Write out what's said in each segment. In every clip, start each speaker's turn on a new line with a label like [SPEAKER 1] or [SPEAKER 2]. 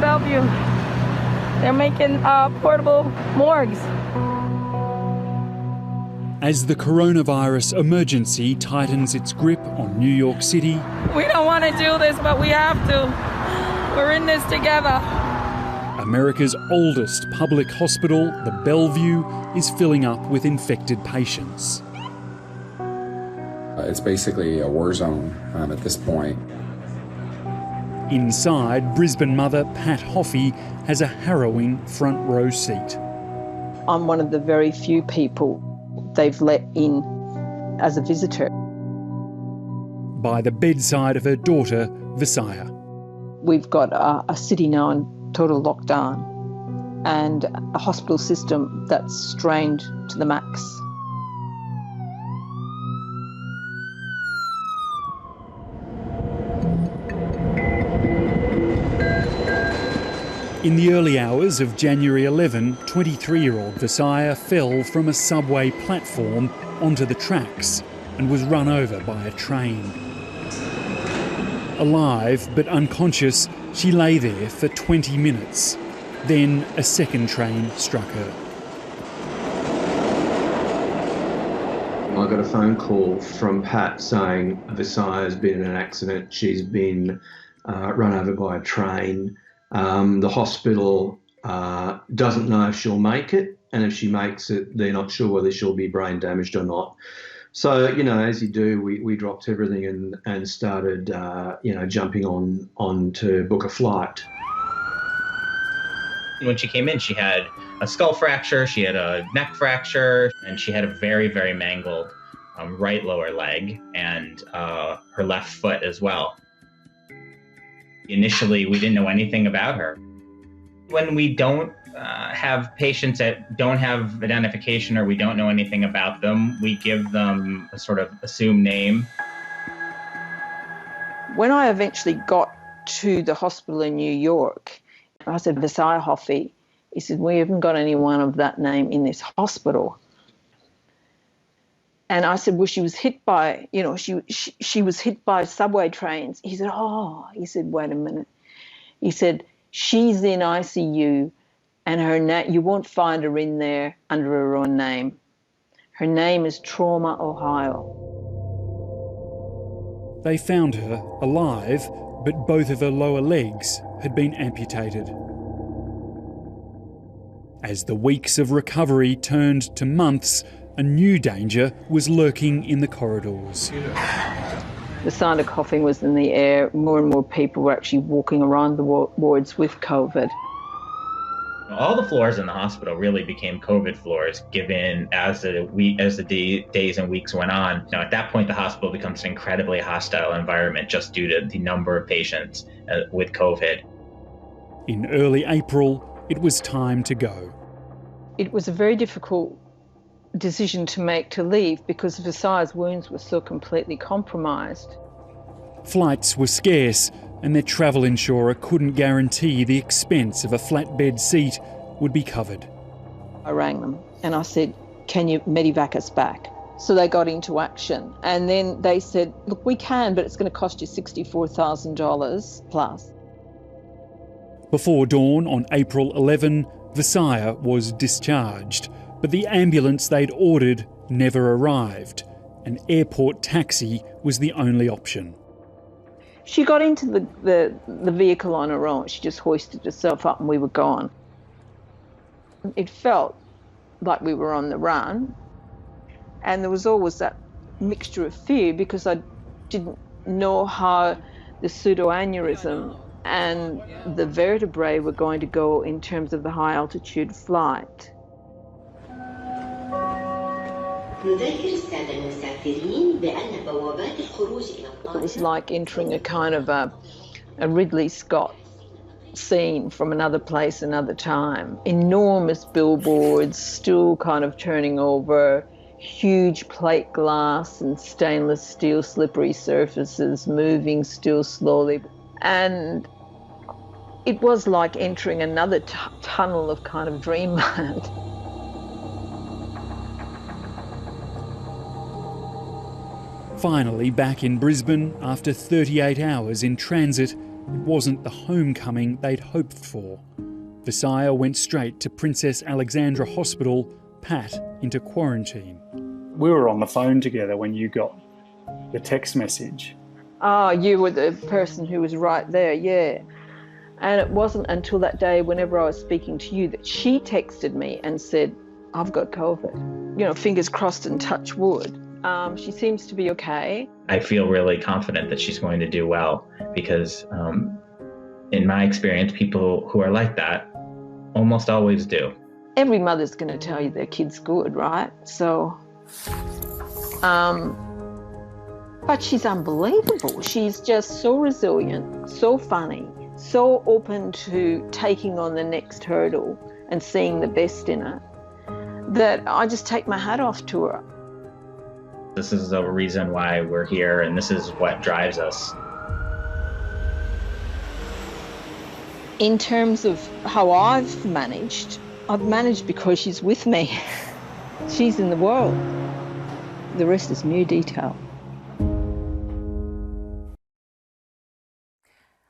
[SPEAKER 1] Bellevue. They're making portable morgues.
[SPEAKER 2] As the coronavirus emergency tightens its grip on New York City,
[SPEAKER 1] we don't want to do this, but we have to. We're in this together.
[SPEAKER 2] America's oldest public hospital, the Bellevue, is filling up with infected patients.
[SPEAKER 3] It's basically a war zone at this point.
[SPEAKER 2] Inside, Brisbane mother Pat Hoffey has a harrowing front row seat.
[SPEAKER 4] I'm one of the very few people they've let in as a visitor.
[SPEAKER 2] By the bedside of her daughter, Visaya.
[SPEAKER 4] We've got a city now in total lockdown and a hospital system that's strained to the max.
[SPEAKER 2] In the early hours of January 11, 23-year-old Visaya fell from a subway platform onto the tracks and was run over by a train. Alive but unconscious, she lay there for 20 minutes. Then a second train struck her.
[SPEAKER 5] I got a phone call from Pat saying Visaya's been in an accident. She's been run over by a train. The hospital doesn't know if she'll make it, and if she makes it, they're not sure whether she'll be brain damaged or not. So, as you do, we dropped everything and started, jumping on to book a flight.
[SPEAKER 6] When she came in, she had a skull fracture, she had a neck fracture, and she had a very, very mangled right lower leg and her left foot as well. Initially, we didn't know anything about her. When we don't have patients that don't have identification or we don't know anything about them, we give them a sort of assumed name.
[SPEAKER 4] When I eventually got to the hospital in New York, I said, Visaya Hoffey. He said, we haven't got anyone of that name in this hospital. And I said, well, she was hit by, she was hit by subway trains. He said, wait a minute. He said, she's in ICU and you won't find her in there under her own name. Her name is Trauma, Ohio.
[SPEAKER 2] They found her alive, but both of her lower legs had been amputated. As the weeks of recovery turned to months, a new danger was lurking in the corridors.
[SPEAKER 4] The sound of coughing was in the air. More and more people were actually walking around the wards with COVID.
[SPEAKER 6] All the floors in the hospital really became COVID floors, given as the days and weeks went on. At that point, the hospital becomes an incredibly hostile environment just due to the number of patients with COVID.
[SPEAKER 2] In early April, it was time to go.
[SPEAKER 4] It was a very difficult decision to make to leave because Visaya's wounds were so completely compromised.
[SPEAKER 2] Flights were scarce and their travel insurer couldn't guarantee the expense of a flatbed seat would be covered.
[SPEAKER 4] I rang them and I said, can you medevac us back? So they got into action and then they said, look, we can, but it's going to cost you $64,000 plus.
[SPEAKER 2] Before dawn on April 11, Visaya was discharged, but the ambulance they'd ordered never arrived. An airport taxi was the only option.
[SPEAKER 4] She got into the vehicle on her own. She just hoisted herself up and we were gone. It felt like we were on the run, and there was always that mixture of fear because I didn't know how the pseudoaneurysm and the vertebrae were going to go in terms of the high altitude flight. It was like entering a kind of a Ridley Scott scene from another place, another time. Enormous billboards, still kind of turning over, huge plate glass and stainless steel slippery surfaces moving still slowly. And it was like entering another tunnel of kind of dreamland.
[SPEAKER 2] Finally back in Brisbane, after 38 hours in transit, It wasn't the homecoming they'd hoped for. Versailles went straight to Princess Alexandra Hospital, Pat into quarantine.
[SPEAKER 7] We were on the phone together when you got the text message.
[SPEAKER 4] Oh, you were the person who was right there, yeah. And it wasn't until that day, whenever I was speaking to you, that she texted me and said, I've got COVID. You know, fingers crossed and touch wood. She seems to be okay.
[SPEAKER 6] I feel really confident that she's going to do well because in my experience, people who are like that almost always do.
[SPEAKER 4] Every mother's going to tell you their kid's good, right? So, but she's unbelievable. She's just so resilient, so funny, so open to taking on the next hurdle and seeing the best in it, that I just take my hat off to her.
[SPEAKER 6] This is the reason why we're here, and this is what drives us.
[SPEAKER 4] In terms of how I've managed because she's with me. She's in the world. The rest is mere detail.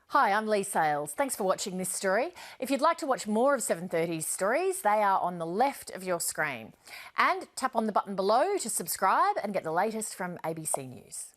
[SPEAKER 8] Hi, I'm Lee Sales. Thanks for watching this story. If you'd like to watch more of 730's stories, they are on the left of your screen. And tap on the button below to subscribe and get the latest from ABC News.